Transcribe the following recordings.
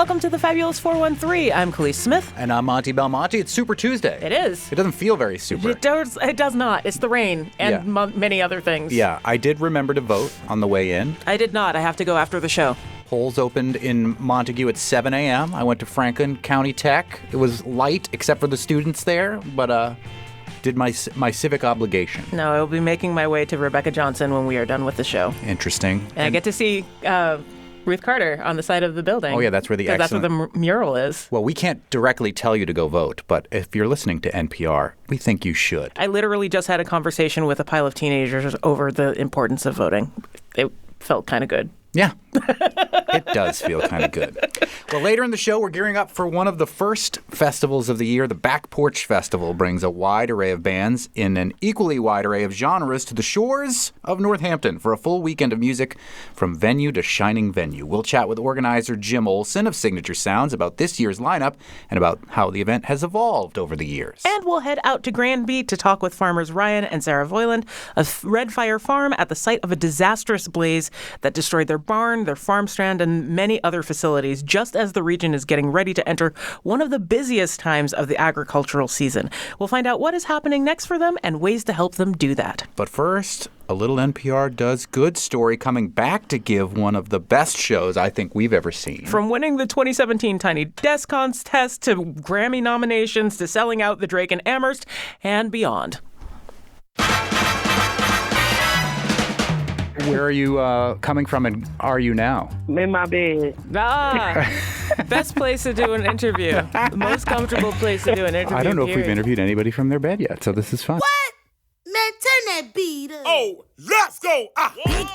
Welcome to the Fabulous 413. I'm Khalees Smith. And I'm Monty Belmonte. It's Super Tuesday. It is. It doesn't feel very super. It does not. It's the rain and many other things. Yeah, I did remember to vote on the way in. I did not. I have to go after the show. Polls opened in Montague at 7 a.m. I went to Franklin County Tech. It was light, except for the students there, but did my civic obligation. No, I will be making my way to Rebecca Johnson when we are done with the show. Interesting. And I get to see Ruth Carter on the side of the building. Oh, yeah, that's where that's where the mural is. Well, we can't directly tell you to go vote, but if you're listening to NPR, we think you should. I literally just had a conversation with a pile of teenagers over the importance of voting. It felt kind of good. Yeah, it does feel kind of good. Well, later in the show, we're gearing up for one of the first festivals of the year. The Back Porch Festival brings a wide array of bands in an equally wide array of genres to the shores of Northampton for a full weekend of music from venue to shining venue. We'll chat with organizer Jim Olson of Signature Sounds about this year's lineup and about how the event has evolved over the years. And we'll head out to Granby to talk with farmers Ryan and Sarah Voiland of Red Fire Farm at the site of a disastrous blaze that destroyed their barn, their farm stand, and many other facilities, just as the region is getting ready to enter one of the busiest times of the agricultural season. We'll find out what is happening next for them and ways to help them do that. But first, a little NPR Does Good story coming back to give one of the best shows I think we've ever seen. From winning the 2017 Tiny Desk Contest to Grammy nominations to selling out the Drake in Amherst and beyond. Where are you coming from and are you now? In my bed. Best place to do an interview. The most comfortable place to do an interview. I don't know if we've interviewed anybody from their bed yet, so this is fun. What? Man, turn that beat up. Oh, let's go.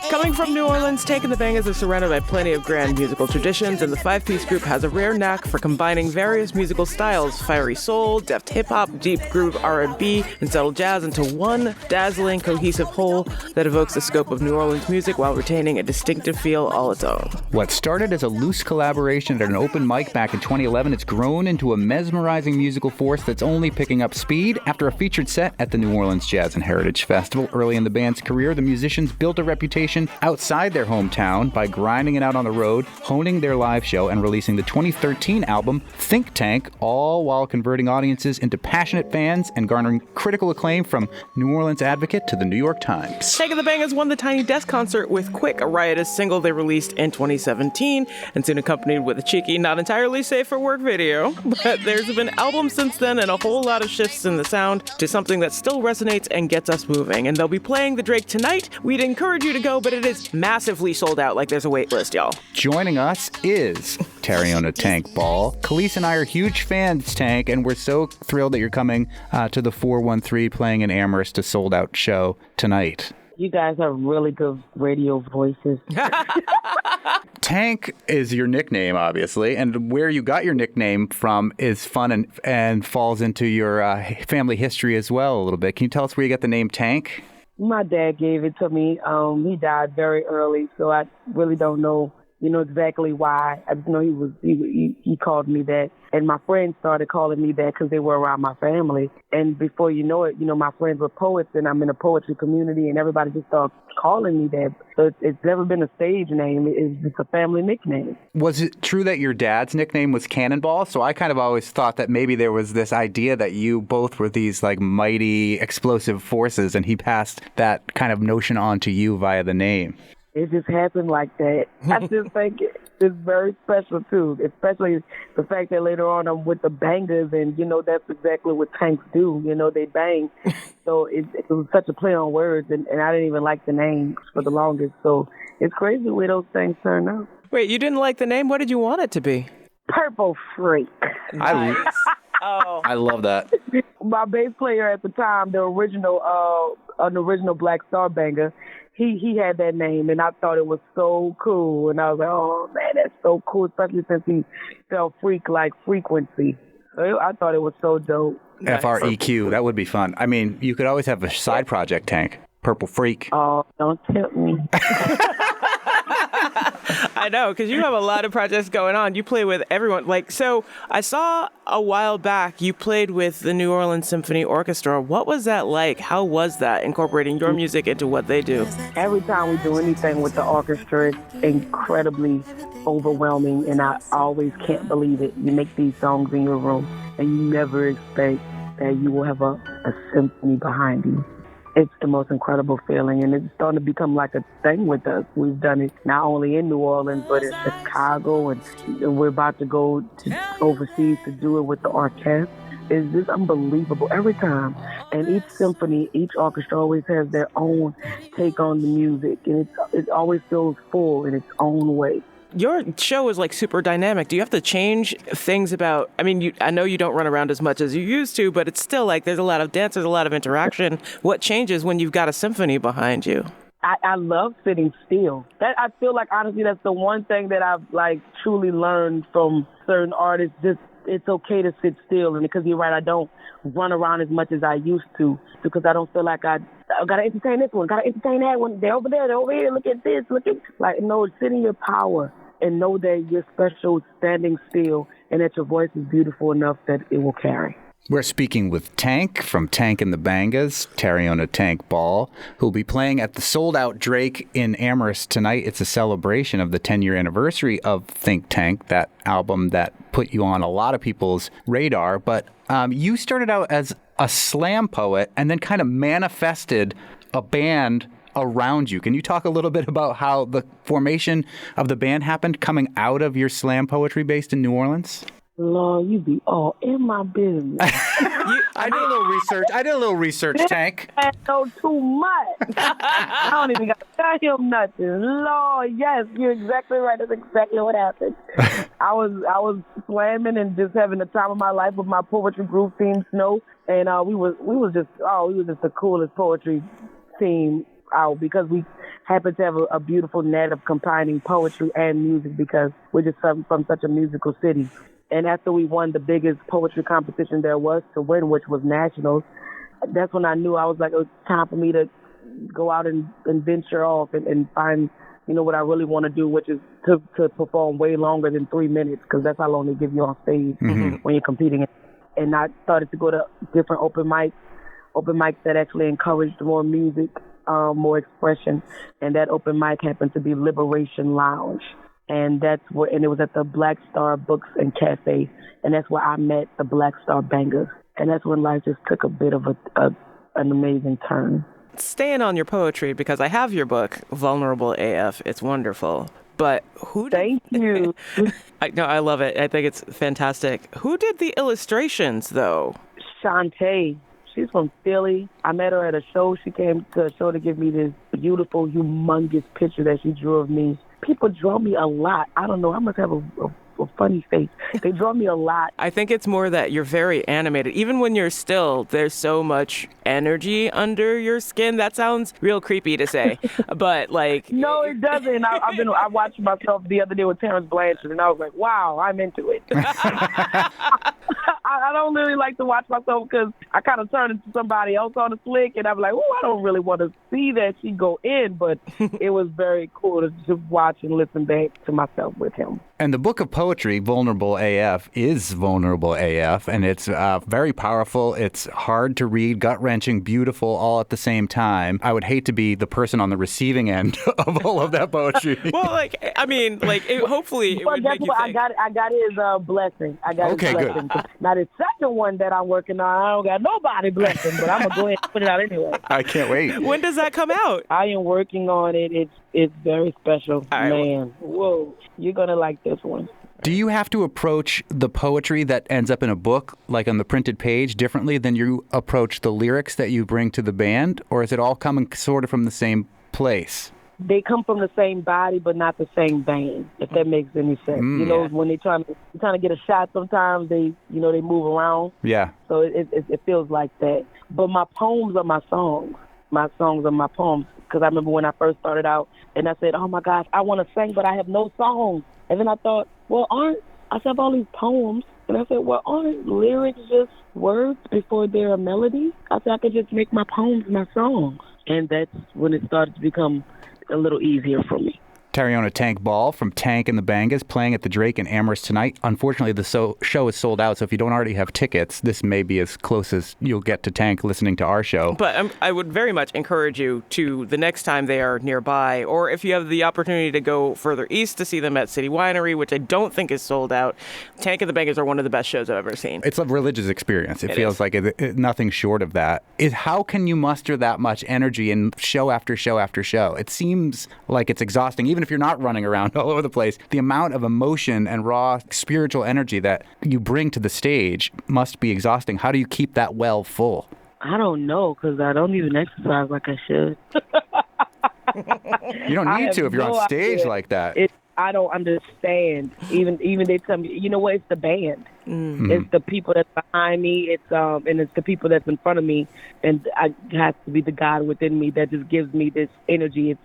Coming from New Orleans, Tank and the Bangers are surrounded by plenty of grand musical traditions, and the five-piece group has a rare knack for combining various musical styles, fiery soul, deft hip-hop, deep groove R&B, and subtle jazz into one dazzling, cohesive whole that evokes the scope of New Orleans music while retaining a distinctive feel all its own. What started as a loose collaboration at an open mic back in 2011, it's grown into a mesmerizing musical force that's only picking up speed. After a featured set at the New Orleans Jazz and Heritage Festival early in the band's career, the musicians built a reputation outside their hometown by grinding it out on the road, honing their live show, and releasing the 2013 album Think Tank, all while converting audiences into passionate fans and garnering critical acclaim from New Orleans Advocate to the New York Times. Tank and the Bangers won the Tiny Desk concert with Quick, a riotous single they released in 2017, and soon accompanied with a cheeky, not entirely safe for work video. But there's been albums since then and a whole lot of shifts in the sound to something that still resonates and gets us moving. And they'll be playing the Drake tonight. We'd encourage you to go, but it is massively sold out, like there's a wait list, y'all. Joining us is Tariona Tank Ball. Khalees and I are huge fans, Tank, and we're so thrilled that you're coming to the 413 playing in Amherst, a sold-out show tonight. You guys have really good radio voices. Tank is your nickname, obviously, and where you got your nickname from is fun and falls into your family history as well a little bit. Can you tell us where you got the name Tank? My dad gave it to me. He died very early, so I really don't know, exactly why. I just know he called me that. And my friends started calling me that because they were around my family. And before you know it, my friends were poets, and I'm in a poetry community, and everybody just started calling me that. So it's never been a stage name. It's just a family nickname. Was it true that your dad's nickname was Cannonball? So I kind of always thought that maybe there was this idea that you both were these like mighty explosive forces, and he passed that kind of notion on to you via the name. It just happened like that. I just think it's very special, too, especially the fact that later on I'm with the Bangers, and, that's exactly what tanks do. They bang. So it was such a play on words, and I didn't even like the name for the longest. So it's crazy the way those things turn out. Wait, you didn't like the name? What did you want it to be? Purple Freak. Nice. I love that. My bass player at the time, an original Black Star banger, he had that name, and I thought it was so cool. And I was like, oh, man, that's so cool, especially since he spelled freak like frequency. So I thought it was so dope. Freq, that would be fun. I mean, you could always have a side project, Tank. Purple Freak. Oh, don't tempt me. I I know, because you have a lot of projects going on. You play with everyone. Like, so I saw a while back you played with the New Orleans Symphony Orchestra. What was that like? How was that, incorporating your music into what they do? Every time we do anything with the orchestra, it's incredibly overwhelming, and I always can't believe it. You make these songs in your room, and you never expect that you will have a symphony behind you. It's the most incredible feeling, and it's starting to become like a thing with us. We've done it not only in New Orleans, but in Chicago, and we're about to go overseas to do it with the orchestra. It's just unbelievable every time. And each symphony, each orchestra always has their own take on the music, and it always feels full in its own way. Your show is like super dynamic. Do you have to change things about, I mean, I know you don't run around as much as you used to, but it's still like there's a lot of dance, there's a lot of interaction. What changes when you've got a symphony behind you? I love sitting still. I feel like, honestly, that's the one thing that I've like truly learned from certain artists. Just it's okay to sit still, and because you're right, I don't run around as much as I used to because I don't feel like I gotta entertain this one, gotta entertain that one. They're over there, they're over here. Look at this, no, sit in your power and know that you're special, standing still, and that your voice is beautiful enough that it will carry. We're speaking with Tank from Tank and the Bangas, Tariona Tank Ball, who'll be playing at the sold-out Drake in Amherst tonight. It's a celebration of the 10-year anniversary of Think Tank, that album that put you on a lot of people's radar. But you started out as a slam poet and then kind of manifested a band around you. Can you talk a little bit about how the formation of the band happened coming out of your slam poetry based in New Orleans? Lord, you be all in my business. I did a little research, Tank. I know too much. I don't even got to tell him nothing. Lord, yes, you're exactly right. That's exactly what happened. I was slamming and just having the time of my life with my poetry group, Team Snow, and we was just the coolest poetry team out because we happen to have a beautiful net of combining poetry and music because we're just from such a musical city. And after we won the biggest poetry competition there was to win, which was nationals, that's when I knew I was like, it was time for me to go out and venture off and find, what I really want to do, which is to perform way longer than 3 minutes, because that's how long they give you on stage when you're competing. And I started to go to different open mics that actually encouraged more music, more expression. And that open mic happened to be Liberation Lounge. And and it was at the Black Star Books and Cafe, and that's where I met the Black Star Bangers, and that's when life just took a bit of an amazing turn. Staying on your poetry, because I have your book, Vulnerable AF. It's wonderful. But Thank you. I love it. I think it's fantastic. Who did the illustrations, though? Shantae. She's from Philly. I met her at a show. She came to a show to give me this beautiful, humongous picture that she drew of me. People draw me a lot. I don't know. I must have a funny face. They draw me a lot. I think it's more that you're very animated. Even when you're still, there's so much energy under your skin. That sounds real creepy to say, but like... No, it doesn't. I watched myself the other day with Terrence Blanchard, and I was like, wow, I'm into it. I don't really like to watch myself because I kind of turn into somebody else on the flick, and I'm like, oh, I don't really want to see that she go in, but it was very cool to just watch and listen back to myself with him. And the book of poetry, Vulnerable AF, is Vulnerable AF, and it's very powerful. It's hard to read, gut-wrenching, beautiful, all at the same time. I would hate to be the person on the receiving end of all of that poetry. Well, hopefully it would make you think. I got his blessing. I got his blessing. Good. Now, the second one that I'm working on, I don't got nobody blessing, but I'm going to go ahead and put it out anyway. I can't wait. When does that come out? I am working on it. It's very special. Right. Man, whoa, you're going to like this one. Do you have to approach the poetry that ends up in a book, like on the printed page, differently than you approach the lyrics that you bring to the band? Or is it all coming sort of from the same place? They come from the same body, but not the same vein, if that makes any sense. When they're trying to get a shot, sometimes they move around. Yeah. So it feels like that. But my poems are my songs. My songs are my poems. Because I remember when I first started out, and I said, oh, my gosh, I want to sing, but I have no songs. And then I thought, I have all these poems. And I said, well, aren't lyrics just words before they're a melody? I said, I could just make my poems my songs. And that's when it started to become a little easier for me. Tariona Tank Ball from Tank and the Bangas playing at the Drake in Amherst tonight. Unfortunately, the show is sold out, so if you don't already have tickets, this may be as close as you'll get to Tank listening to our show. But I would very much encourage you to, the next time they are nearby, or if you have the opportunity to go further east to see them at City Winery, which I don't think is sold out, Tank and the Bangas are one of the best shows I've ever seen. It's a religious experience. It feels like nothing short of that. How can you muster that much energy in show after show after show? It seems like it's exhausting, even if you're not running around all over the place. The amount of emotion and raw spiritual energy that you bring to the stage must be exhausting. How do you keep that well full? I don't know, because I don't even exercise like I should. You don't need to if you're on stage like that. I don't understand. Even they tell me, you know what? It's the band. Mm-hmm. It's the people that's behind me. And it's the people that's in front of me. And it has to be the God within me that just gives me this energy.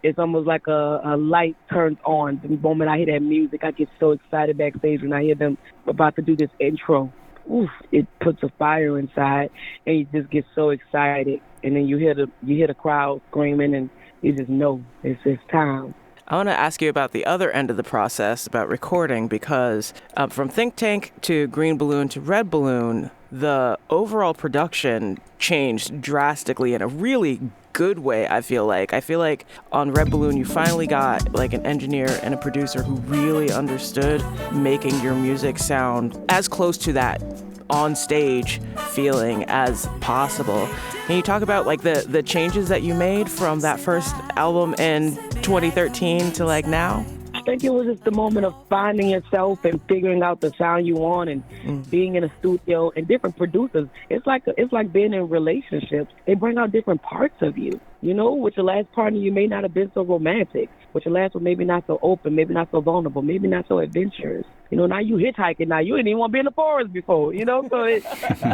It's almost like a light turns on. The moment I hear that music, I get so excited backstage when I hear them about to do this intro. Oof, it puts a fire inside, and you just get so excited. And then you hear the crowd screaming, and you just know it's time. I want to ask you about the other end of the process, about recording, because from Think Tank to Green Balloon to Red Balloon, the overall production changed drastically in a really good way, I feel like. I feel like on Red Balloon, you finally got like an engineer and a producer who really understood making your music sound as close to that on stage feeling as possible. Can you talk about like the changes that you made from that first album in 2013 to like now? I think it was just the moment of finding yourself and figuring out the sound you want and being in a studio and different producers. It's like being in relationships. They bring out different parts of you. You know, with your last partner, you may not have been so romantic. With your last one, maybe not so open, maybe not so vulnerable, maybe not so adventurous. You know, now you hitchhiking now. You didn't even want to be in the forest before, you know? So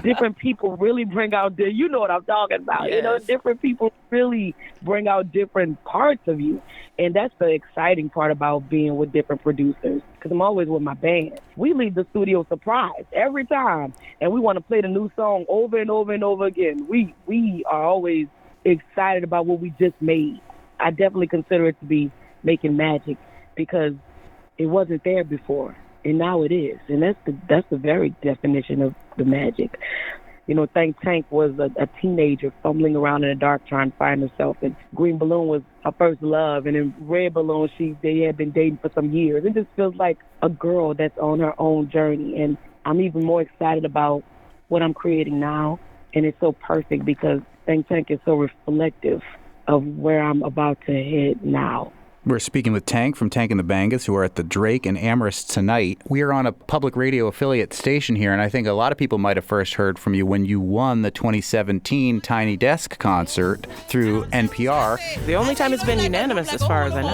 different people really bring out, you know what I'm talking about. Yes. You know, different people really bring out different parts of you. And that's the exciting part about being with different producers, because I'm always with my band. We leave the studio surprised every time, and we want to play the new song over and over and over again. We are always excited about what we just made. I definitely consider it to be making magic, because it wasn't there before, and now it is. And that's the very definition of the magic. You know, Tank was a teenager fumbling around in the dark trying to find herself, and Green Balloon was her first love, and in Red Balloon they had been dating for some years. It just feels like a girl that's on her own journey, and I'm even more excited about what I'm creating now, and it's so perfect because Tank is so reflective of where I'm about to head now. We're speaking with Tank from Tank and the Bangas, who are at the Drake in Amherst tonight. We are on a public radio affiliate station here, and I think a lot of people might have first heard from you when you won the 2017 Tiny Desk concert through NPR. The only time it's been unanimous, as far as I know.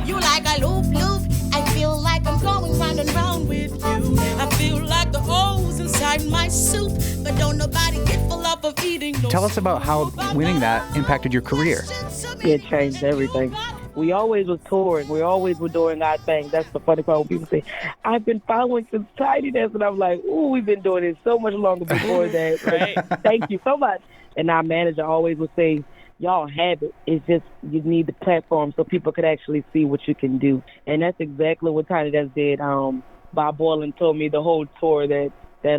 You like a loop loop. I feel like I'm going round and round with you. I feel like the holes inside my soup, but don't nobody get full up of eating. Tell us about how winning that impacted your career. It changed everything. We always was touring. We always were doing our thing. That's the funny part when people say, I've been following since Tiny Desk, and I'm like, ooh, we've been doing it so much longer before that. Right? Thank you so much. And our manager always would say, y'all have it. It's just you need the platform so people could actually see what you can do. And that's exactly what Tiny Desk did. Bob Boylan told me the whole tour that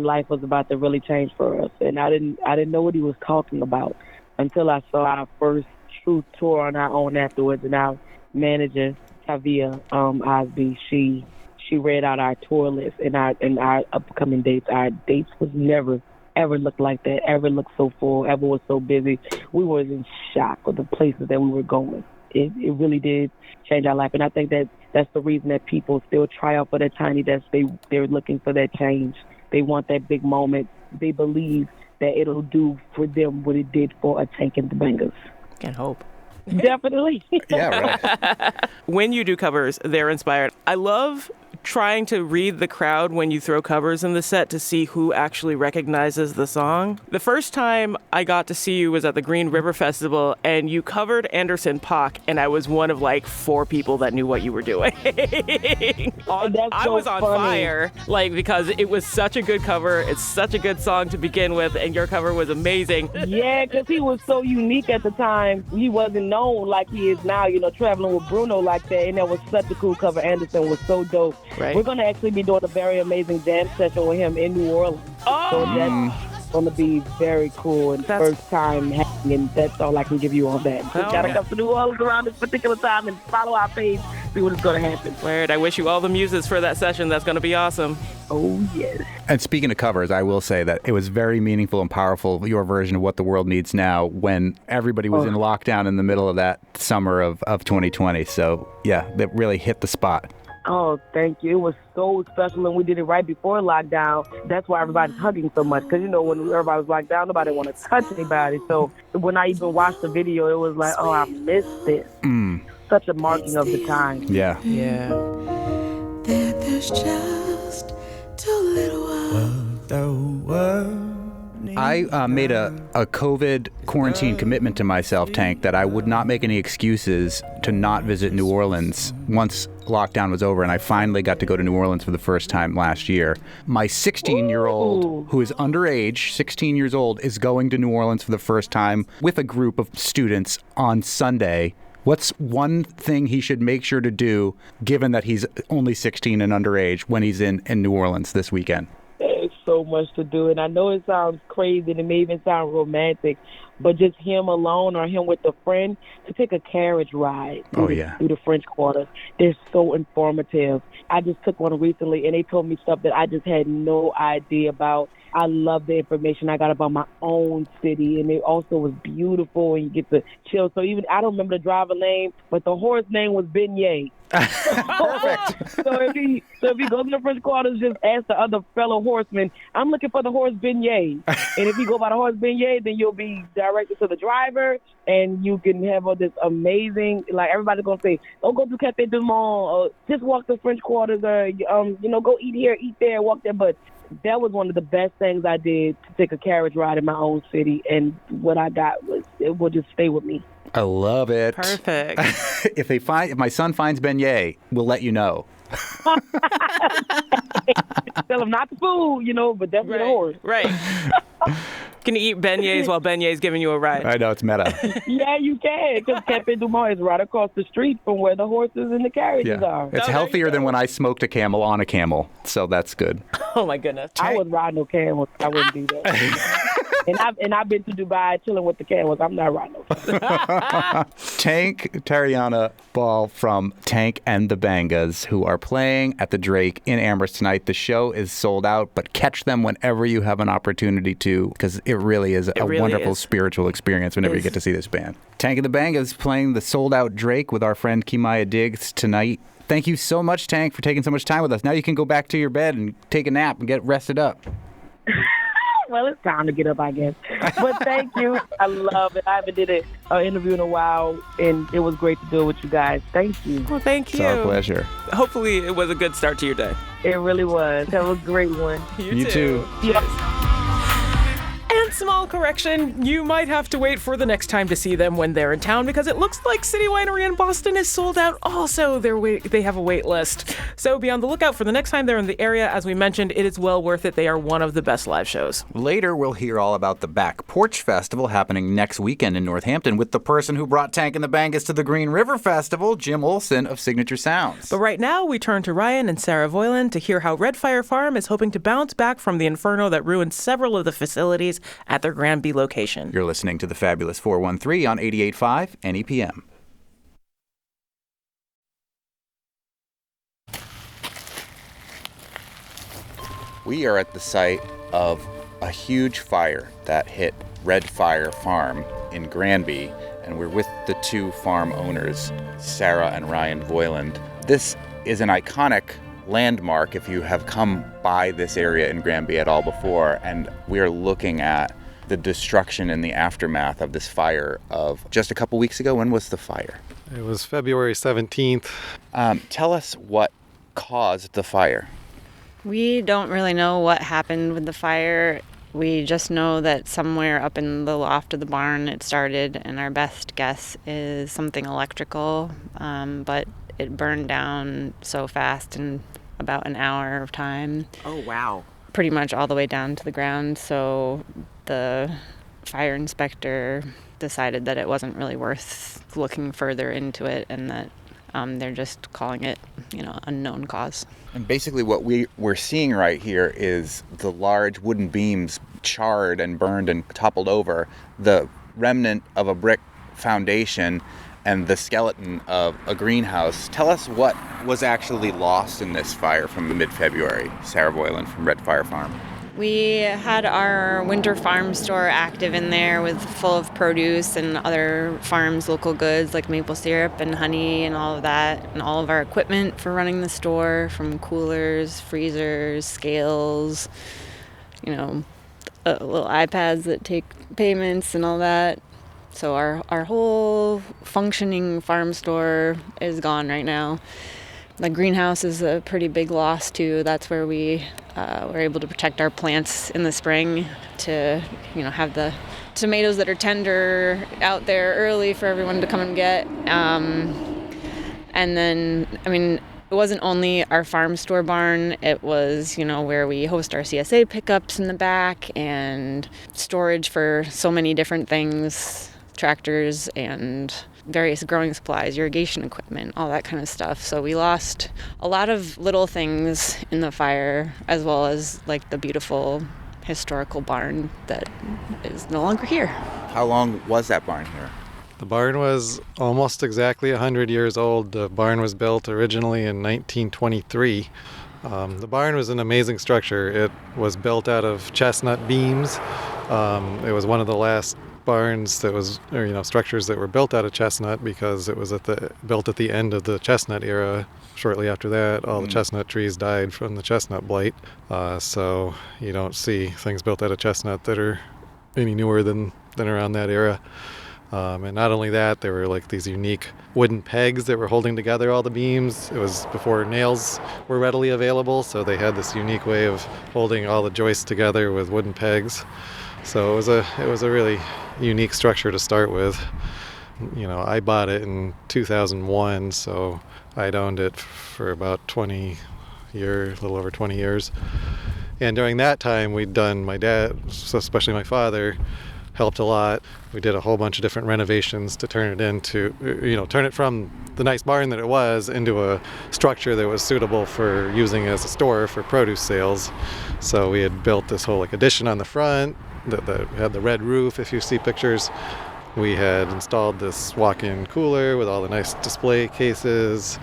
life was about to really change for us. And I didn't know what he was talking about until I saw our first true tour on our own afterwards. And our manager, Tavia Osby, she read out our tour list and our upcoming dates. Our dates was never ever looked like that, ever looked so full, ever was so busy. We were in shock with the places that we were going. It really did change our life, and I think that's the reason that people still try out for that Tiny Desk. They're looking for that change. They want that big moment. They believe that it'll do for them what it did for a Tank and the Bangas. Can't hope. Definitely. Yeah, right. When you do covers, they're inspired. I love trying to read the crowd when you throw covers in the set to see who actually recognizes the song. The first time I got to see you was at the Green River Festival, and you covered Anderson .Paak, and I was one of like 4 people that knew what you were doing. I was on fire, like, because it was such a good cover. It's such a good song to begin with, and your cover was amazing. Yeah, because he was so unique at the time. He wasn't known like he is now, traveling with Bruno like that, and that was such a cool cover. Anderson was so dope. Right. We're going to actually be doing a very amazing jam session with him in New Orleans. Oh! So that's going to be very cool and first time happening, and that's all I can give you on that. Just got to come to New Orleans around this particular time and follow our page, see what is going to happen. Word. I wish you all the muses for that session. That's going to be awesome. Oh, yes. And speaking of covers, I will say that it was very meaningful and powerful, your version of What the World Needs Now, when everybody was in lockdown in the middle of that summer of 2020. So, yeah, that really hit the spot. Oh, thank you. It was so special, and we did it right before lockdown. That's why everybody's hugging so much, because, when everybody was locked down, nobody wanted to touch anybody. So when I even watched the video, it was like, oh, I missed this. Such a marking of the time. Yeah. Yeah. There's just too little of the world. I made a COVID quarantine commitment to myself, Tank, that I would not make any excuses to not visit New Orleans once lockdown was over, and I finally got to go to New Orleans for the first time last year. My 16-year-old, who is underage, 16 years old, is going to New Orleans for the first time with a group of students on Sunday. What's one thing he should make sure to do, given that he's only 16 and underage, when he's in New Orleans this weekend? There's so much to do, and I know it sounds crazy and it may even sound romantic, but just him alone or him with a friend to take a carriage ride through the French Quarter. They're so informative. I just took one recently, and they told me stuff that I just had no idea about. I love the information I got about my own city, and it also was beautiful, and you get to chill. So even I don't remember the driver name, but the horse name was Beignet. Perfect. So if he goes in the French Quarters, just ask the other fellow horsemen, I'm looking for the horse Beignet. And if you go by the horse Beignet, then you'll be directed to the driver, and you can have all this amazing, like everybody's going to say, don't go to Café Du Monde, or just walk the French Quarters, or, go eat here, eat there, walk there. But that was one of the best things I did, to take a carriage ride in my own city. And what I got it will just stay with me. I love it. Perfect. If my son finds Beignet, we'll let you know. Tell him not the food, but definitely the horse. Right. Can you eat beignets while Beignet's giving you a ride? I know, it's meta. Yeah, you can, because Café Du Monde is right across the street from where the horses and the carriages are. It's healthier than when I smoked a camel on a camel, so that's good. Oh, my goodness. I was riding no camels. I wouldn't do that. and I've been to Dubai chilling with the camels. I'm not riding no camels. Tank Tariana Ball from Tank and the Bangas, who are playing at the Drake in Amherst tonight. The show is sold out, but catch them whenever you have an opportunity to, because it really is a wonderful spiritual experience whenever you get to see this band. Tank and the Bangas playing the sold-out Drake with our friend Kimaya Diggs tonight. Thank you so much, Tank, for taking so much time with us. Now you can go back to your bed and take a nap and get rested up. Well, it's time to get up, I guess. But thank you. I love it. I haven't did an interview in a while, and it was great to do it with you guys. Thank you. Well, thank you. It's our pleasure. Hopefully it was a good start to your day. It really was. That was a great one. You too. Yeah. And small correction, you might have to wait for the next time to see them when they're in town, because it looks like City Winery in Boston is sold out also. They have a wait list. So be on the lookout for the next time they're in the area. As we mentioned, it is well worth it. They are one of the best live shows. Later, we'll hear all about the Back Porch Festival happening next weekend in Northampton with the person who brought Tank and the Bangas to the Green River Festival, Jim Olson of Signature Sounds. But right now, we turn to Ryan and Sarah Voiland to hear how Red Fire Farm is hoping to bounce back from the inferno that ruined several of the facilities at their Granby location. You're listening to the Fabulous 413 on 88.5 NEPM. We are at the site of a huge fire that hit Red Fire Farm in Granby, and we're with the two farm owners, Sarah and Ryan Voiland. This is an iconic landmark if you have come by this area in Granby at all before, and we are looking at the destruction and the aftermath of this fire of just a couple weeks ago. When was the fire? It was February 17th. Tell us what caused the fire? We don't really know what happened with the fire. We just know that somewhere up in the loft of the barn it started, and our best guess is something electrical, but it burned down so fast in about an hour of time. Oh, wow. Pretty much all the way down to the ground. So the fire inspector decided that it wasn't really worth looking further into it, and that they're just calling it, unknown cause. And basically what we're seeing right here is the large wooden beams charred and burned and toppled over, the remnant of a brick foundation, and the skeleton of a greenhouse. Tell us what was actually lost in this fire from mid-February. Sarah Boylan from Red Fire Farm. We had our winter farm store active in there with full of produce and other farms, local goods like maple syrup and honey and all of that, and all of our equipment for running the store, from coolers, freezers, scales, little iPads that take payments and all that. So our whole functioning farm store is gone right now. The greenhouse is a pretty big loss too. That's where we were able to protect our plants in the spring to, have the tomatoes that are tender out there early for everyone to come and get. And then, it wasn't only our farm store barn. It was, where we host our CSA pickups in the back, and storage for so many different things, tractors and various growing supplies, irrigation equipment, all that kind of stuff. So we lost a lot of little things in the fire, as well as the beautiful historical barn that is no longer here. How long was that barn here? The barn was almost exactly 100 years old. The barn was built originally in 1923. The barn was an amazing structure. It was built out of chestnut beams. It was one of the last barns that was, structures that were built out of chestnut, because it was built at the end of the chestnut era. Shortly after that, all the chestnut trees died from the chestnut blight. So you don't see things built out of chestnut that are any newer than around that era. And not only that, there were these unique wooden pegs that were holding together all the beams. It was before nails were readily available, so they had this unique way of holding all the joists together with wooden pegs. So it was a really unique structure to start with. I bought it in 2001, so I'd owned it for about a little over 20 years. And during that time, my dad, especially my father, helped a lot. We did a whole bunch of different renovations to turn it from the nice barn that it was into a structure that was suitable for using as a store for produce sales. So we had built this whole addition on the front that had the red roof, if you see pictures. We had installed this walk-in cooler with all the nice display cases.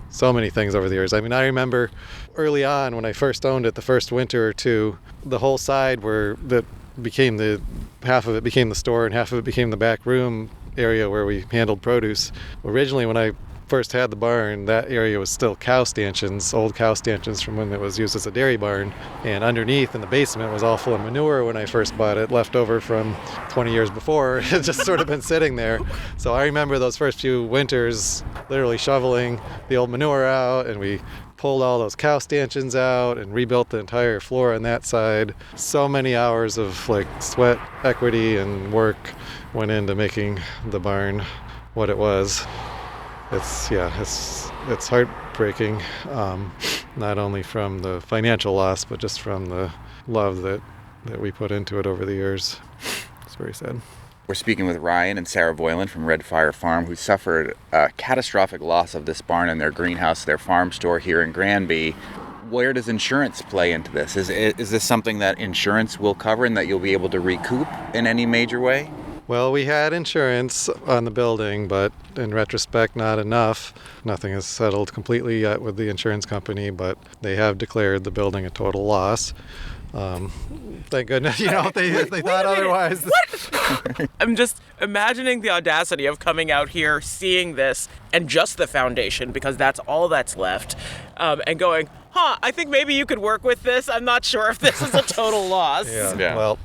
So many things over the years. I remember early on when I first owned it, the first winter or two, the whole side half of it became the store and half of it became the back room area where we handled produce. Originally, when I first had the barn, that area was still cow stanchions, old cow stanchions from when it was used as a dairy barn. And underneath in the basement was all full of manure when I first bought it, left over from 20 years before. It had just sort of been sitting there. So I remember those first few winters literally shoveling the old manure out, and we pulled all those cow stanchions out and rebuilt the entire floor on that side. So many hours of sweat, equity, and work went into making the barn what it was. It's heartbreaking, not only from the financial loss, but just from the love that we put into it over the years. It's very sad. We're speaking with Ryan and Sarah Boylan from Red Fire Farm, who suffered a catastrophic loss of this barn and their greenhouse, their farm store here in Granby. Where does insurance play into this? Is this something that insurance will cover and that you'll be able to recoup in any major way? Well, we had insurance on the building, but in retrospect, not enough. Nothing is settled completely yet with the insurance company, but they have declared the building a total loss. Thank goodness, they thought otherwise. What? I'm just imagining the audacity of coming out here, seeing this, and just the foundation, because that's all that's left, and going, I think maybe you could work with this. I'm not sure if this is a total loss. Yeah. Well,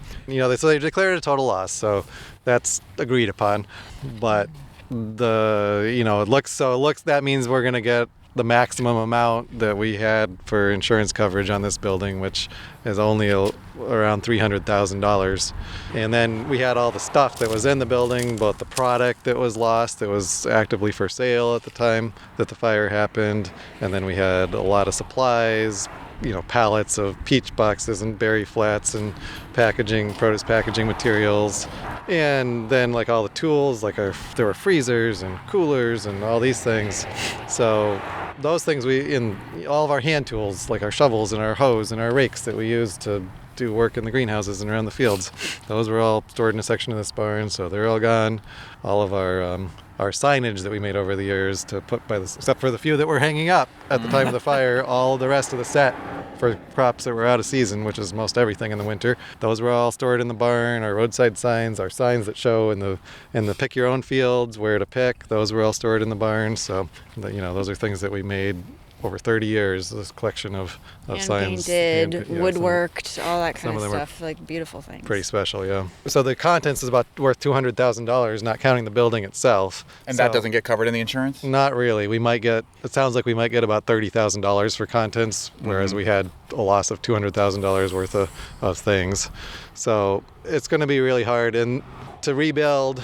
so they declared a total loss, so that's agreed upon. But it looks that means we're going to get the maximum amount that we had for insurance coverage on this building, which is only around $300,000. And then we had all the stuff that was in the building, both the product that was lost, that was actively for sale at the time that the fire happened, and then we had a lot of supplies, pallets of peach boxes and berry flats and produce packaging materials, and then like all the tools, there were freezers and coolers and all these things. So those things in all of our hand tools, like our shovels and our hose and our rakes that we use to do work in the greenhouses and around the fields, those were all stored in a section of this barn, so they're all gone. All of our signage that we made over the years to put except for the few that were hanging up at the time of the fire, all the rest of the set for crops that were out of season, which is most everything in the winter, those were all stored in the barn. Our roadside signs, our signs that show in the pick your own fields where to pick, those were all stored in the barn. So those are things that we made over 30 years, this collection of signs. Hand-painted, woodworked, all that kind of stuff, like beautiful things. Pretty special, yeah. So the contents is about worth $200,000, not counting the building itself. And that doesn't get covered in the insurance? Not really. It sounds like we might get about $30,000 for contents, whereas we had a loss of $200,000 worth of things. So it's going to be really hard to rebuild,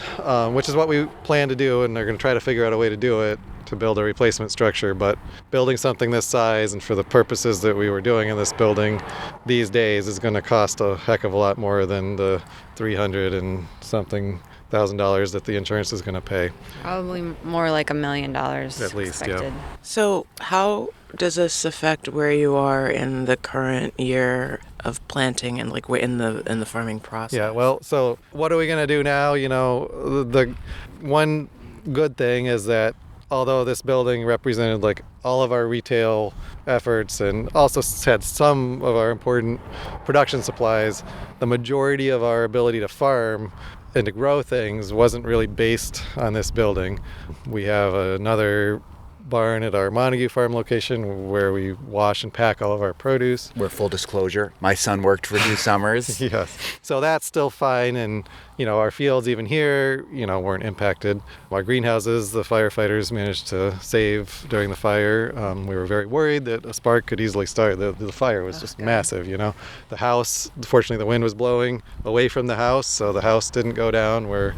which is what we plan to do, and they're going to try to figure out a way to do it, to build a replacement structure. But building something this size and for the purposes that we were doing in this building these days is going to cost a heck of a lot more than the $300 and something thousand that the insurance is going to pay. Probably more like $1 million at least, expected. yeah. So how does this affect where you are in the current year of planting and like in the farming process? Yeah, well, so what are we going to do now? The one good thing is that although this building represented like all of our retail efforts and also had some of our important production supplies, the majority of our ability to farm and to grow things wasn't really based on this building. We have another barn at our Montague Farm location where we wash and pack all of our produce. Where, full disclosure, my son worked for 2 summers. Yes. So that's still fine, and our fields even here, weren't impacted. Our greenhouses, the firefighters managed to save during the fire. We were very worried that a spark could easily start. The fire was just massive, The house, fortunately the wind was blowing away from the house, so the house didn't go down where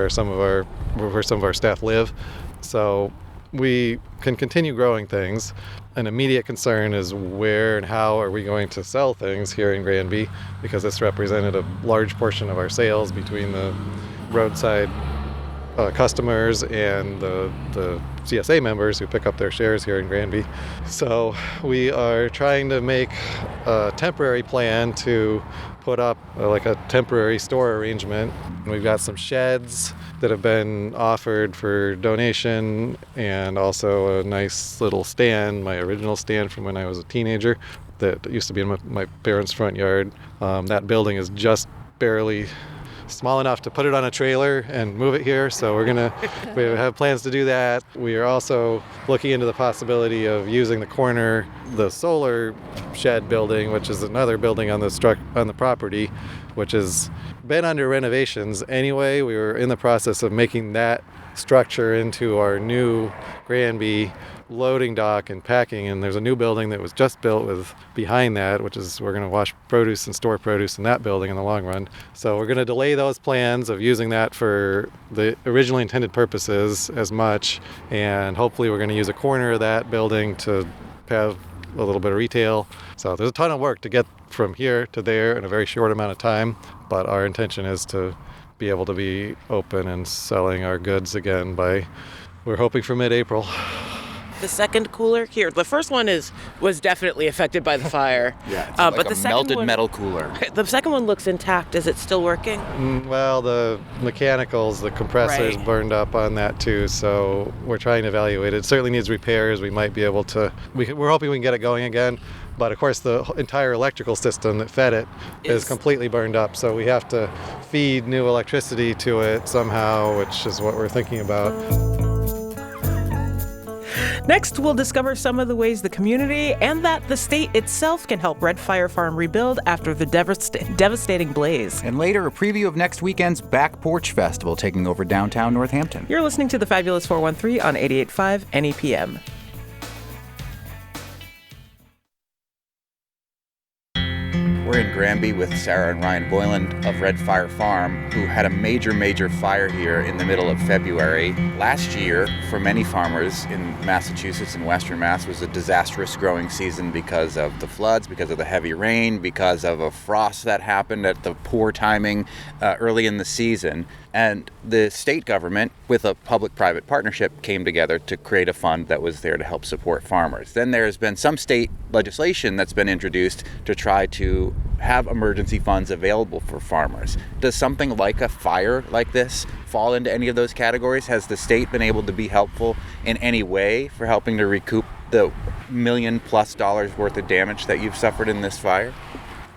some of our staff live. So we can continue growing things. An immediate concern is where and how are we going to sell things here in Granby, because this represented a large portion of our sales between the roadside customers and the CSA members who pick up their shares here in Granby. So we are trying to make a temporary plan to put up like a temporary store arrangement. We've got some sheds that have been offered for donation, and also a nice little stand, my original stand from when I was a teenager, that used to be in my parents' front yard. That building is just barely small enough to put it on a trailer and move it here, so we have plans to do that. We are also looking into the possibility of using the solar shed building, which is another building on the property, which has been under renovations anyway. We were in the process of making that structure into our new Granby loading dock and packing, and there's a new building that was just built behind that, which is we're going to wash produce and store produce in that building in the long run. So we're going to delay those plans of using that for the originally intended purposes as much, and hopefully we're going to use a corner of that building to have a little bit of retail. So there's a ton of work to get from here to there in a very short amount of time, but our intention is to be able to be open and selling our goods again we're hoping for mid-April. The second cooler here, the first one was definitely affected by the fire. Yeah, it's like but a melted metal cooler. The second one looks intact. Is it still working? Well, the mechanicals, the compressors burned up on that too, so we're trying to evaluate it. It certainly needs repairs. We might be able to, we're hoping we can get it going again, but of course the entire electrical system that fed it is completely burned up, so we have to feed new electricity to it somehow, which is what we're thinking about. Next, we'll discover some of the ways the community and that the state itself can help Red Fire Farm rebuild after the devastating blaze. And later, a preview of next weekend's Back Porch Festival taking over downtown Northampton. You're listening to the Fabulous 413 on 88.5 NEPM. We're in Granby with Sarah and Ryan Boyland of Red Fire Farm, who had a major fire here in the middle of February. Last year, for many farmers in Massachusetts and Western Mass, was a disastrous growing season because of the floods, because of the heavy rain, because of a frost that happened at the poor timing early in the season. And the state government, with a public-private partnership, came together to create a fund that was there to help support farmers. Then there's been some state legislation that's been introduced to try to have emergency funds available for farmers. Does something like a fire like this fall into any of those categories? Has the state been able to be helpful in any way for helping to recoup the $1 million+ worth of damage that you've suffered in this fire?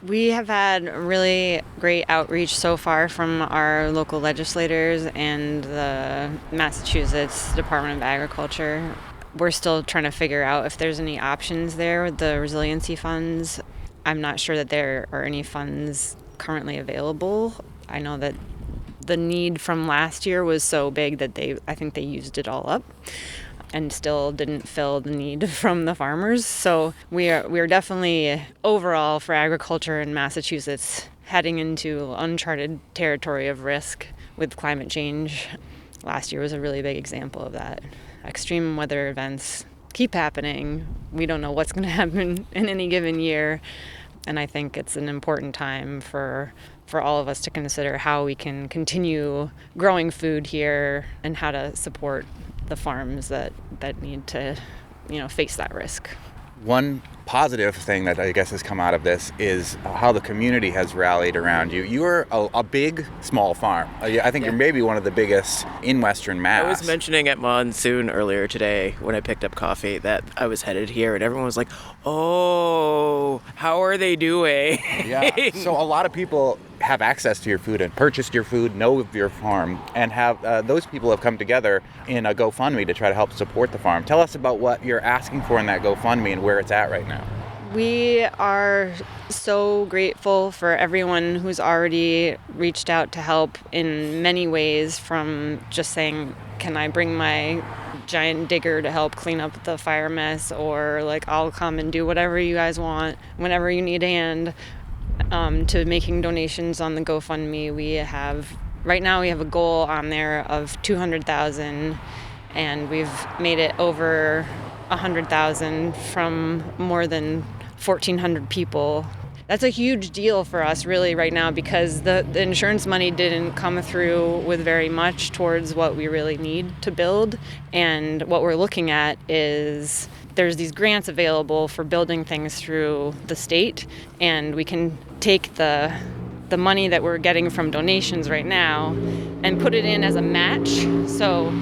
We have had really great outreach so far from our local legislators and the Massachusetts Department of Agriculture. We're still trying to figure out if there's any options there with the resiliency funds. I'm not sure that there are any funds currently available. I know that the need from last year was so big that I think they used it all up and still didn't fill the need from the farmers. So we are definitely, overall for agriculture in Massachusetts, heading into uncharted territory of risk with climate change. Last year was a really big example of that. Extreme weather events keep happening. We don't know what's going to happen in any given year. And I think it's an important time for all of us to consider how we can continue growing food here and how to support the farms that need to, face that risk. One positive thing that I guess has come out of this is how the community has rallied around you. You are a big, small farm. I think you're maybe one of the biggest in Western Mass. I was mentioning at Monsoon earlier today when I picked up coffee that I was headed here, and everyone was like, oh, how are they doing? Yeah. So a lot of people have access to your food and purchased your food, know of your farm, and have those people have come together in a GoFundMe to try to help support the farm. Tell us about what you're asking for in that GoFundMe and where it's at right now. We are so grateful for everyone who's already reached out to help in many ways, from just saying, can I bring my giant digger to help clean up the fire mess, or I'll come and do whatever you guys want whenever you need a hand, to making donations on the GoFundMe. Right now we have a goal on there of $200,000, and we've made it over $100,000 from more than 1,400 people. That's a huge deal for us really right now, because the insurance money didn't come through with very much towards what we really need to build. And what we're looking at is there's these grants available for building things through the state, and we can take the money that we're getting from donations right now and put it in as a match. So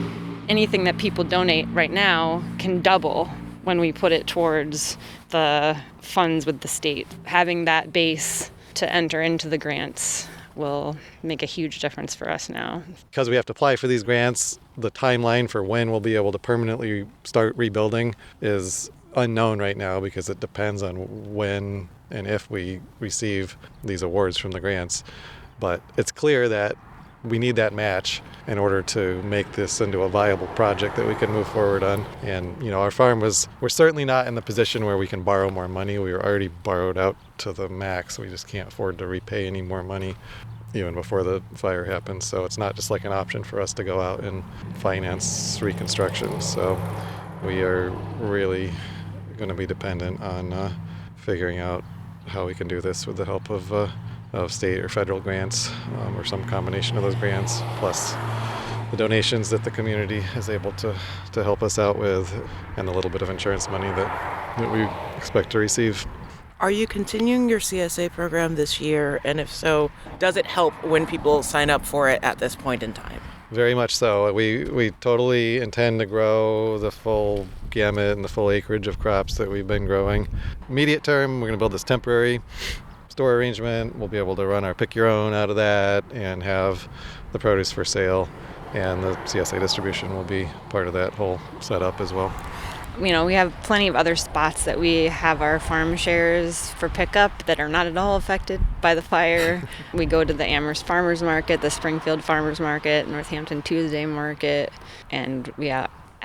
anything that people donate right now can double when we put it towards the funds with the state. Having that base to enter into the grants will make a huge difference for us now. Because we have to apply for these grants, the timeline for when we'll be able to permanently start rebuilding is unknown right now, because it depends on when and if we receive these awards from the grants. But it's clear that we need that match in order to make this into a viable project that we can move forward on. And, our farm we're certainly not in the position where we can borrow more money. We were already borrowed out to the max. We just can't afford to repay any more money even before the fire happened. So it's not just an option for us to go out and finance reconstruction. So we are really going to be dependent on figuring out how we can do this with the help of state or federal grants, or some combination of those grants, plus the donations that the community is able to help us out with, and the little bit of insurance money that we expect to receive. Are you continuing your CSA program this year? And if so, does it help when people sign up for it at this point in time? Very much so. We totally intend to grow the full gamut and the full acreage of crops that we've been growing. Immediate term, we're going to build this temporary store arrangement. We'll be able to run our pick your own out of that and have the produce for sale, and the CSA distribution will be part of that whole setup as well. We have plenty of other spots that we have our farm shares for pickup that are not at all affected by the fire. We go to the Amherst Farmers Market, the Springfield Farmers Market, Northampton Tuesday Market, and we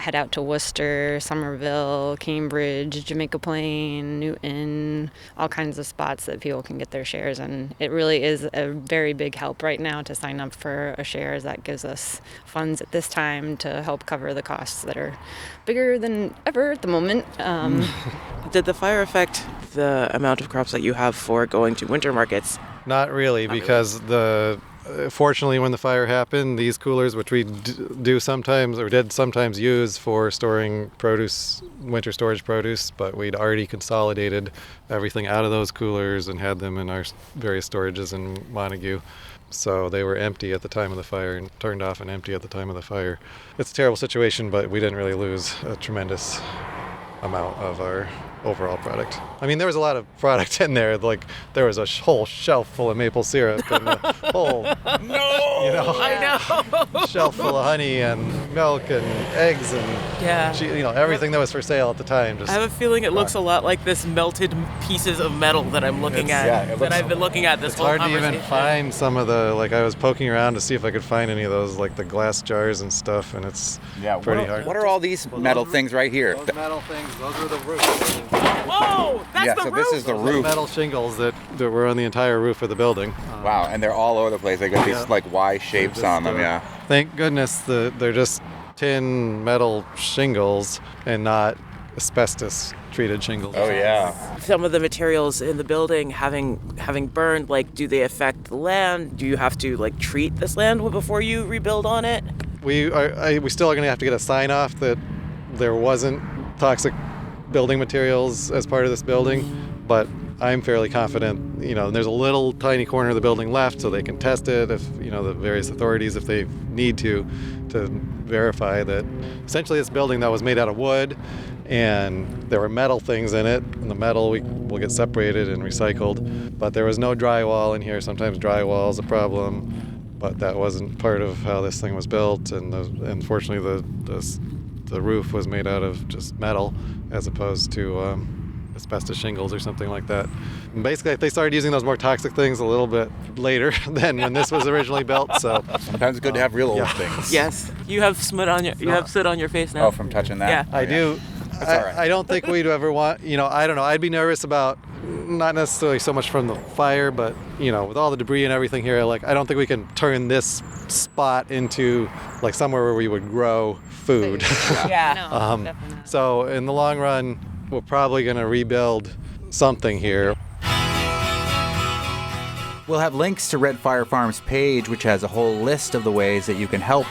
head out to Worcester, Somerville, Cambridge, Jamaica Plain, Newton, all kinds of spots that people can get their shares. And it really is a very big help right now to sign up for a shares. That gives us funds at this time to help cover the costs that are bigger than ever at the moment. Did the fire affect the amount of crops that you have for going to winter markets? Not really, because fortunately, when the fire happened, these coolers, which we do sometimes or did sometimes use for storing produce, winter storage produce, but we'd already consolidated everything out of those coolers and had them in our various storages in Montague. So they were empty at the time of the fire and turned off and empty at the time of the fire. It's a terrible situation, but we didn't really lose a tremendous amount of our overall product. I mean, there was a lot of product in there. Like, there was a whole shelf full of maple syrup and a whole shelf full of honey and milk and eggs and everything that was for sale at the time. I have a feeling it looks a lot like this melted pieces of metal that I'm looking at, that I've been looking at this whole conversation. It's hard to even find some of the, I was poking around to see if I could find any of those, like the glass jars and stuff, and it's pretty hard. What are all these metal things right here? Those metal things, those are the roofs. Whoa, that's the roof. This is the roof. Metal shingles that were on the entire roof of the building. Wow, and they're all over the place. They got these Y shapes on them, Thank goodness they're just tin metal shingles and not asbestos treated shingles. Oh yeah. Some of the materials in the building having burned, do they affect the land? Do you have to treat this land before you rebuild on it? We still are going to have to get a sign off that there wasn't toxic building materials as part of this building, but I'm fairly confident, there's a little tiny corner of the building left so they can test it if, the various authorities, if they need to verify that essentially this building that was made out of wood and there were metal things in it, and the metal will get separated and recycled, but there was no drywall in here. Sometimes drywall is a problem, but that wasn't part of how this thing was built, and unfortunately the roof was made out of just metal as opposed to asbestos shingles or something like that. And basically, they started using those more toxic things a little bit later than when this was originally built. So sometimes it's good to have real old things. Yes, you have soot on your face now. Oh, from touching that? Yeah, I do. That's all right. I don't think we'd ever want. I don't know. I'd be nervous about not necessarily so much from the fire, but with all the debris and everything here, I don't think we can turn this spot into somewhere where we would grow food. Yeah. No, definitely not. So in the long run, we're probably going to rebuild something here. We'll have links to Red Fire Farm's page, which has a whole list of the ways that you can help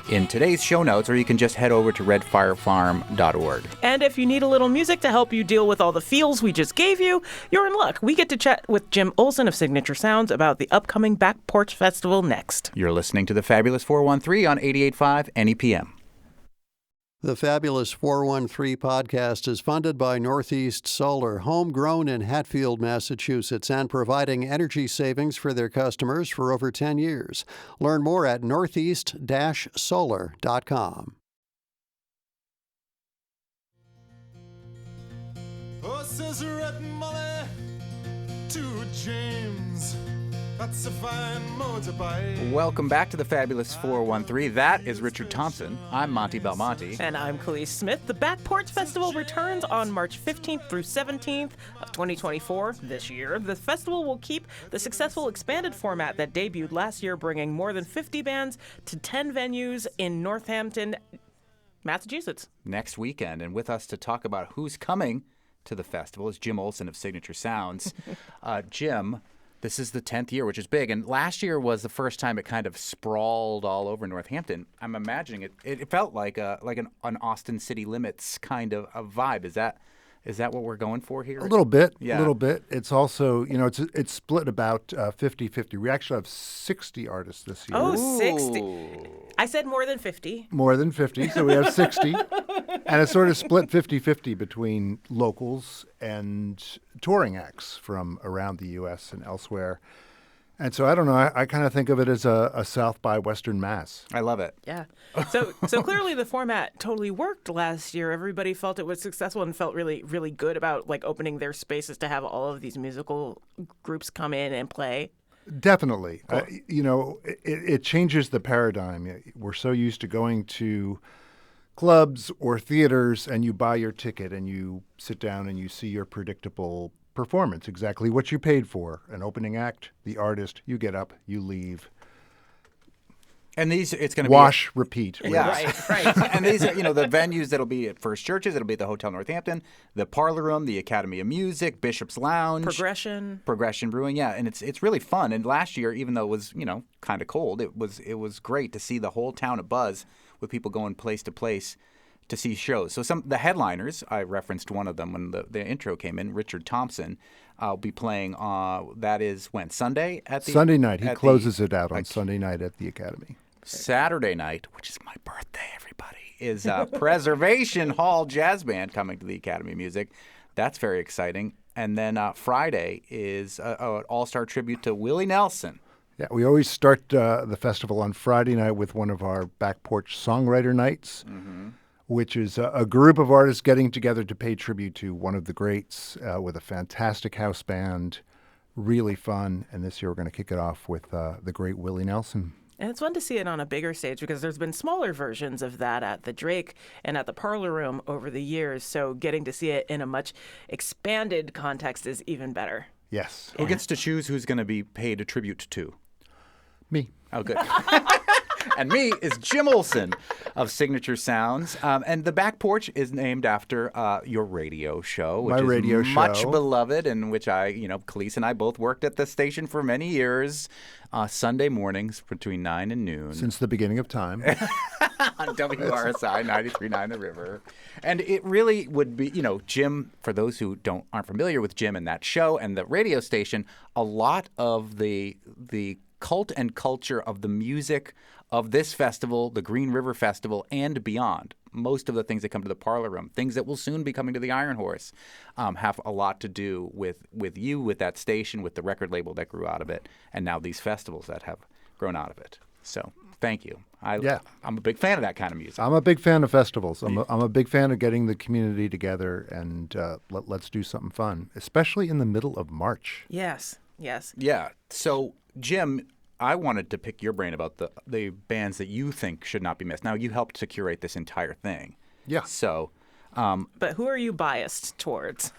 in today's show notes, or you can just head over to redfirefarm.org. And if you need a little music to help you deal with all the feels we just gave you, you're in luck. We get to chat with Jim Olson of Signature Sounds about the upcoming Back Porch Festival next. You're listening to the Fabulous 413 on 88.5 NEPM. The Fabulous 413 podcast is funded by Northeast Solar, homegrown in Hatfield, Massachusetts, and providing energy savings for their customers for over 10 years. Learn more at northeast-solar.com. Oh, says Red Molly to James. That's a fine motorbike. Welcome back to the Fabulous 413. That is Richard Thompson. I'm Monty Belmonte. And I'm Khalees Smith. The Back Porch Festival returns on March 15th through 17th of 2024 this year. The festival will keep the successful expanded format that debuted last year, bringing more than 50 bands to 10 venues in Northampton, Massachusetts. Next weekend, and with us to talk about who's coming to the festival is Jim Olson of Signature Sounds. Jim, this is the 10th year, which is big. And last year was the first time it kind of sprawled all over Northampton. I'm imagining it felt like an Austin City Limits kind of a vibe. Is that what we're going for here? A little bit. Yeah. A little bit. It's also, it's split about 50-50. We actually have 60 artists this year. Oh, 60. I said more than 50. More than 50, so we have 60. And it's sort of split 50-50 between locals and touring acts from around the U.S. and elsewhere. And so I don't know. I kind of think of it as a South by Western Mass. I love it. Yeah. So clearly the format totally worked last year. Everybody felt it was successful and felt really, really good about opening their spaces to have all of these musical groups come in and play. Definitely. Cool. It changes the paradigm. We're so used to going to clubs or theaters, and you buy your ticket and you sit down and you see your predictable performance, exactly what you paid for. An opening act, the artist, you get up, you leave. And these, it's going to wash, repeat. Yeah, right. And these are, the venues that'll be at First Churches. It'll be the Hotel Northampton, the Parlor Room, the Academy of Music, Bishop's Lounge, Progression Brewing. Yeah, and it's really fun. And last year, even though it was kind of cold, it was great to see the whole town abuzz with people going place to place to see shows. So the headliners, I referenced one of them when the intro came in, Richard Thompson. I'll be playing. That is when Sunday at the Sunday night. He closes it out on Sunday night at the Academy. Saturday night, which is my birthday, everybody, is Preservation Hall Jazz Band coming to the Academy of Music. That's very exciting. And then Friday is an all-star tribute to Willie Nelson. Yeah, we always start the festival on Friday night with one of our back porch songwriter nights, which is a group of artists getting together to pay tribute to one of the greats with a fantastic house band. Really fun. And this year we're going to kick it off with the great Willie Nelson. And it's fun to see it on a bigger stage because there's been smaller versions of that at the Drake and at the Parlor Room over the years. So getting to see it in a much expanded context is even better. Yes. Who gets to choose who's going to be paid a tribute to? Me. Oh, good. And me is Jim Olson of Signature Sounds. And the back porch is named after your radio show, which is much beloved, and which Khalees and I both worked at the station for many years, Sunday mornings between 9 and noon. Since the beginning of time. On WRSI 93.9 The River. And it really would be, Jim, for those who aren't familiar with Jim and that show and the radio station, a lot of the cult and culture of the music of this festival, the Green River Festival, and beyond. Most of the things that come to the Parlor Room, things that will soon be coming to the Iron Horse, have a lot to do with you, with that station, with the record label that grew out of it, and now these festivals that have grown out of it. So thank you. I'm a big fan of that kind of music. I'm a big fan of festivals. I'm a big fan of getting the community together, and let's do something fun, especially in the middle of March. Yes. Yeah. So, Jim, I wanted to pick your brain about the bands that you think should not be missed. Now, you helped to curate this entire thing. Yeah. So, but who are you biased towards?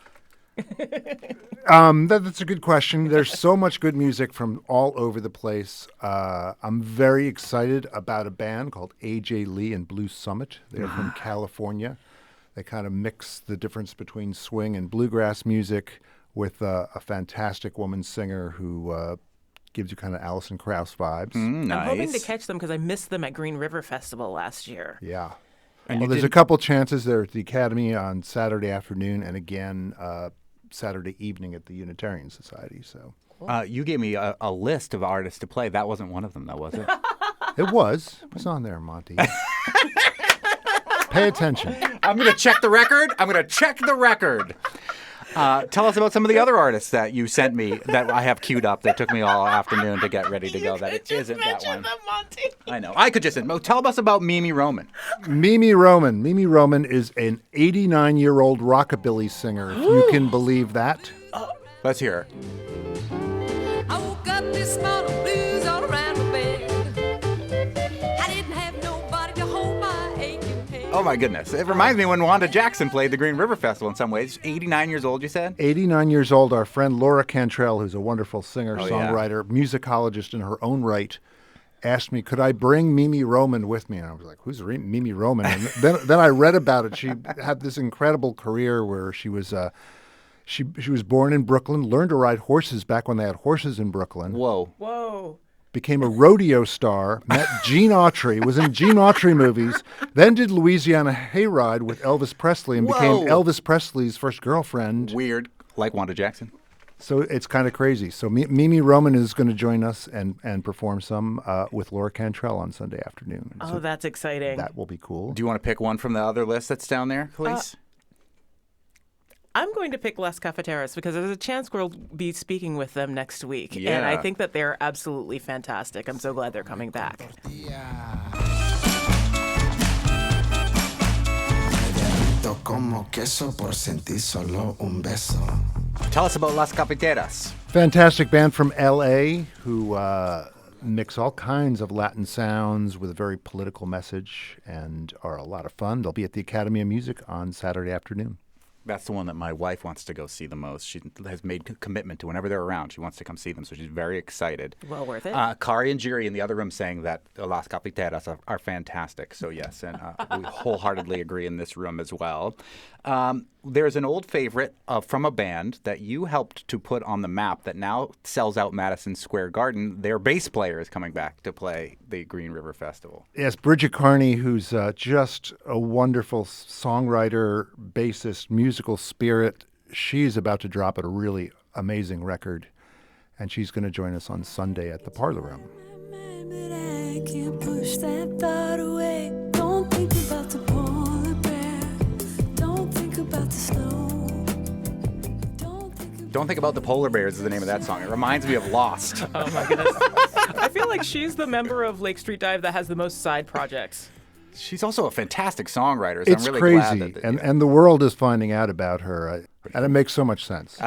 That's a good question. There's so much good music from all over the place. I'm very excited about a band called A.J. Lee and Blue Summit. They're from California. They kind of mix the difference between swing and bluegrass music with a fantastic woman singer who gives you kind of Alison Krauss vibes. Nice. I'm hoping to catch them because I missed them at Green River Festival last year. Yeah. Well, there's a couple chances there at the Academy on Saturday afternoon and again Saturday evening at the Unitarian Society. So you gave me a list of artists to play. That wasn't one of them, though, was it? It was. It was on there, Monty. Pay attention. I'm going to check the record. Tell us about some of the other artists that you sent me that I have queued up that took me all afternoon to get ready to go. That it isn't that one. Them, Monty. I know. I could just tell us about Mimi Roman. Mimi Roman is an 89-year-old rockabilly singer, if you can believe that. Let's hear her. I woke up this morning, blues all around my bed. I didn't have nobody to hold my aching head. Oh, my goodness. It reminds me when Wanda Jackson played the Green River Festival in some ways. 89 years old, you said? 89 years old. Our friend Laura Cantrell, who's a wonderful singer, songwriter, musicologist in her own right, asked me, could I bring Mimi Roman with me? And I was like, who's Mimi Roman? And then I read about it. She had this incredible career where she was she was born in Brooklyn, learned to ride horses back when they had horses in Brooklyn. Whoa. Became a rodeo star, met Gene Autry, was in Gene Autry movies, then did Louisiana Hayride with Elvis Presley and became Elvis Presley's first girlfriend. Weird, like Wanda Jackson. So it's kind of crazy. So Mimi Roman is going to join us and perform some with Laura Cantrell on Sunday afternoon. Oh, so that's exciting. That will be cool. Do you want to pick one from the other list that's down there, Khalees? I'm going to pick Las Cafeteras because there's a chance we'll be speaking with them next week. Yeah. And I think that they're absolutely fantastic. I'm so glad they're coming back. Tell us about Las Cafeteras. Fantastic band from L.A. who mix all kinds of Latin sounds with a very political message and are a lot of fun. They'll be at the Academy of Music on Saturday afternoon. That's the one that my wife wants to go see the most. She has made a commitment to whenever they're around, she wants to come see them, so she's very excited. Well worth it. Kari and Jiri in the other room saying that Las Cafeteras are fantastic. So yes, and we wholeheartedly agree in this room as well. There's an old favorite from a band that you helped to put on the map that now sells out Madison Square Garden. Their bass player is coming back to play the Green River Festival. Yes, Bridget Carney, who's just a wonderful songwriter, bassist, musical spirit. She's about to drop a really amazing record, and she's going to join us on Sunday at the Parlor Room. But I can't push that thought away. Don't think about the polar bear. Don't think about the snow. Don't Think About the Polar Bears is the name of that song. It reminds me of Lost. Oh my goodness. I feel like she's the member of Lake Street Dive that has the most side projects. She's also a fantastic songwriter, so It's I'm really crazy, glad that... and the world is finding out about her, and it makes so much sense.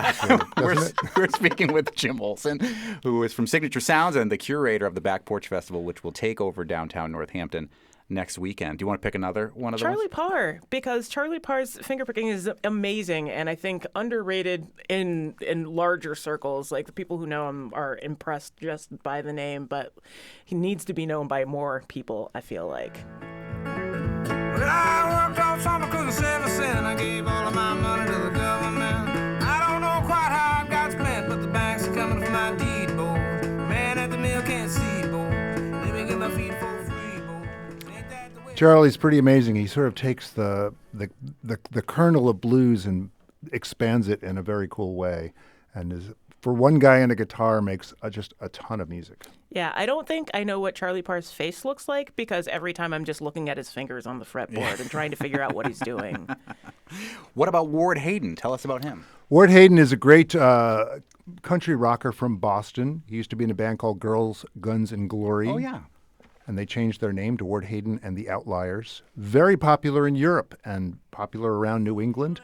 We're speaking with Jim Olson, who is from Signature Sounds and the curator of the Back Porch Festival, which will take over downtown Northampton next weekend. Do you want to pick another one of those? Charlie Parr, because Charlie Parr's fingerpicking is amazing, and I think underrated in larger circles. Like, the people who know him are impressed just by the name, but he needs to be known by more people, I feel like. Well, I worked all summer cooking 7 cents. I gave all of my money to the government. I don't know quite how I got spent, but the banks are coming for my deed, boy. Man at the mill can't see, boy. Let me get my feet for free, boy. Ain't that the way? Charlie's pretty amazing. He sort of takes the kernel of blues and expands it in a very cool way, and is, for one guy and a guitar, makes just a ton of music. Yeah, I don't think I know what Charlie Parr's face looks like, because every time I'm just looking at his fingers on the fretboard and trying to figure out what he's doing. What about Ward Hayden? Tell us about him. Ward Hayden is a great country rocker from Boston. He used to be in a band called Girls, Guns, and Glory. Oh, yeah. And they changed their name to Ward Hayden and the Outliers. Very popular in Europe and popular around New England.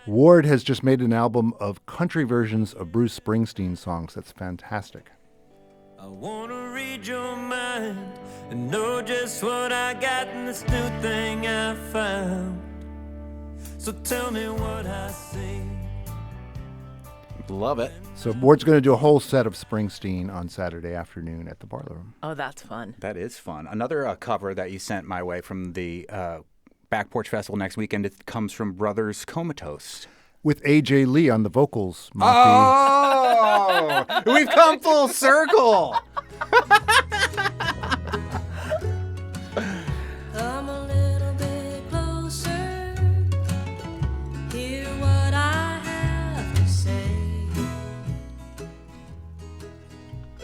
Ward has just made an album of country versions of Bruce Springsteen songs. That's fantastic. I wanna read your mind and know just what I got in this new thing I found. So tell me what I see. Love it. So Ward's going to do a whole set of Springsteen on Saturday afternoon at the Parlor Room. Oh, that's fun. That is fun. Another cover that you sent my way from the Back Porch Festival next weekend, it comes from Brothers Comatose. With A.J. Lee on the vocals, Monty. Oh! We've come full circle! Come a little bit closer. Hear what I have to say.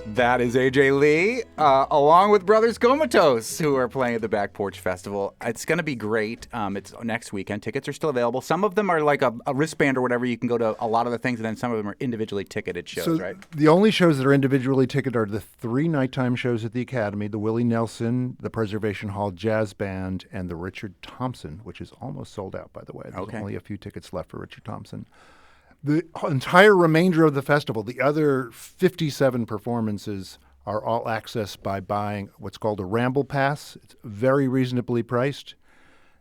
That is AJ Lee, along with Brothers Comatose, who are playing at the Back Porch Festival. It's going to be great. It's next weekend. Tickets are still available. Some of them are like a wristband or whatever. You can go to a lot of the things, and then some of them are individually ticketed shows, right? The only shows that are individually ticketed are the 3 nighttime shows at the Academy, the Willie Nelson, the Preservation Hall Jazz Band, and the Richard Thompson, which is almost sold out, by the way. There's only a few tickets left for Richard Thompson. The entire remainder of the festival, the other 57 performances, are all accessed by buying what's called a Ramble Pass. It's very reasonably priced.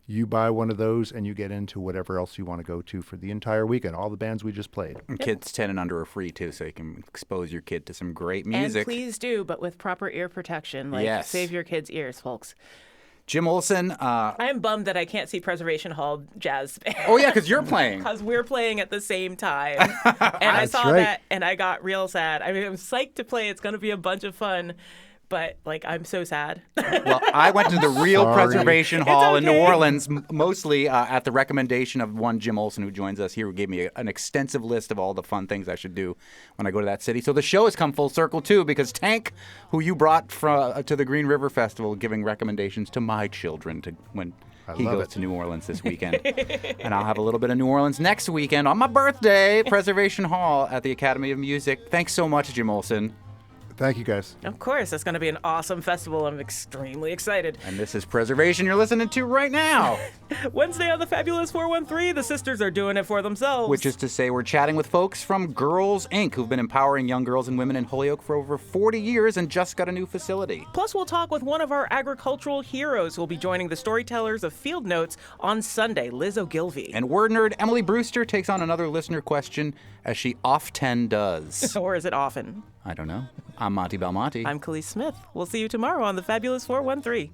You buy one of those and you get into whatever else you want to go to for the entire weekend, all the bands we just played. And kids 10 and under are free, too, so you can expose your kid to some great music. And please do, but with proper ear protection. Like, Yes. Save your kids' ears, folks. Jim Olson. I'm bummed that I can't see Preservation Hall Jazz Band. Oh, yeah, because you're playing. Because we're playing at the same time. And I saw that, and I got real sad. I mean, I'm psyched to play. It's going to be a bunch of fun. But, like, I'm so sad. Well, I went to the real Sorry. Preservation Hall in New okay. Orleans, mostly at the recommendation of one Jim Olson, who joins us here, who gave me an extensive list of all the fun things I should do when I go to that city. So the show has come full circle, too, because Tank, who you brought to the Green River Festival, giving recommendations to my children when he goes to New Orleans this weekend. And I'll have a little bit of New Orleans next weekend on my birthday, Preservation Hall at the Academy of Music. Thanks so much, Jim Olson. Thank you, guys. Of course, it's going to be an awesome festival. I'm extremely excited. And this is Preservation you're listening to right now. Wednesday on the Fabulous 413, the sisters are doing it for themselves. Which is to say we're chatting with folks from Girls Inc., who've been empowering young girls and women in Holyoke for over 40 years and just got a new facility. Plus, we'll talk with one of our agricultural heroes who will be joining the storytellers of Field Notes on Sunday, Liz Ogilvie. And word nerd Emily Brewster takes on another listener question, as she often does. Or is it often? I don't know. I'm Monty Belmonte. I'm Khalees Smith. We'll see you tomorrow on the Fabulous 413.